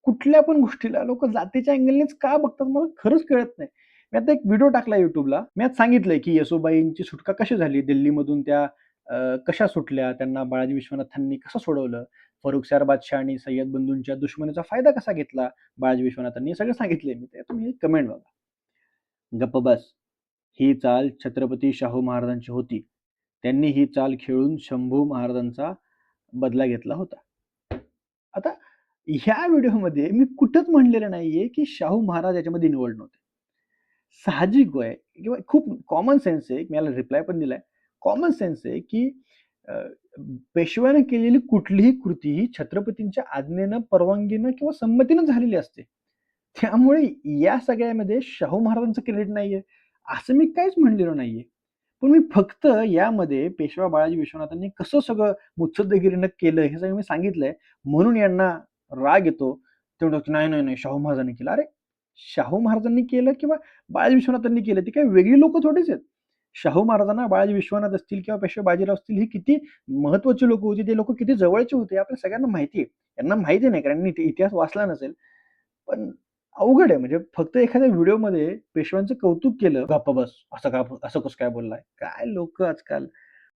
कुठल्या पण गोष्टीला लोकं जातीच्या अँगलनेच का बघतात मला खरंच कळत नाही. मी आता एक व्हिडिओ टाकला YouTubeला. मी आज सांगितलंय, की येसूबाईंची सुटका कशी झाली? दिल्लीमधून त्या कशा सुटल्या? त्यांना बाळाजी विश्वनाथांनी कसं सोडवलं? फरुखशाह बादशाह आणि सय्यद बंधूंच्या दुश्मनीचा फायदा कसा घेतला बाळाजी विश्वनाथांनी? हे सगळं सांगितलंय मी. ते तुम्ही कमेंट बघा. गप्प बस. ही चाल छत्रपती शाहू महाराजांची होती. त्यांनी ही चाल खेळून शंभू महाराजांचा बदला घेतला होता. आता ह्या व्हिडिओमध्ये मी कुठंच म्हणलेलं नाहीये, की शाहू महाराज याच्यामध्ये इन्व्हॉल्व्ड नव्हते. साहजिक आहे किंवा खूप कॉमन सेन्स आहे. मी याला रिप्लाय पण दिलाय. कॉमन सेन्स आहे, की अ, पेशव्याने केलेली कुठलीही कृती ही छत्रपतींच्या आज्ञेनं, परवानगीनं किंवा संमतीनं झालेली असते. त्यामुळे या सगळ्यामध्ये शाहू महाराजांचं क्रेडिट नाहीये, असं मी काहीच म्हणलेलं नाहीये. पण मी फक्त यामध्ये पेशवा बाळाजी विश्वनाथांनी कसं सगळं मुत्सद्देगिरीनं केलं हे सगळं मी सांगितलंय. म्हणून यांना राग येतो. ते म्हणतात, की "नाही, नाही, नाही शाहू महाराजांनी केलं." अरे, शाहू महाराजांनी केलं किंवा बाळाजी विश्वनाथांनी केलं, ती काही वेगळी लोकं थोडीच आहेत. शाहू महाराजांना बाळाजी विश्वनाथ असतील किंवा पेशवा बाजीराव असतील, ही किती महत्त्वाची लोकं होती. ते लोकं किती जवळचे होते, आपल्या सगळ्यांना माहिती आहे. त्यांना माहिती नाही कारण त्यांनी इतिहास वाचला नसेल. पण अवघड आहे म्हणजे फक्त एखाद्या व्हिडिओमध्ये पेशव्यांचं कौतुक केलं, गप्प बस. असं कसं काय बोललाय? काय लोकं आजकाल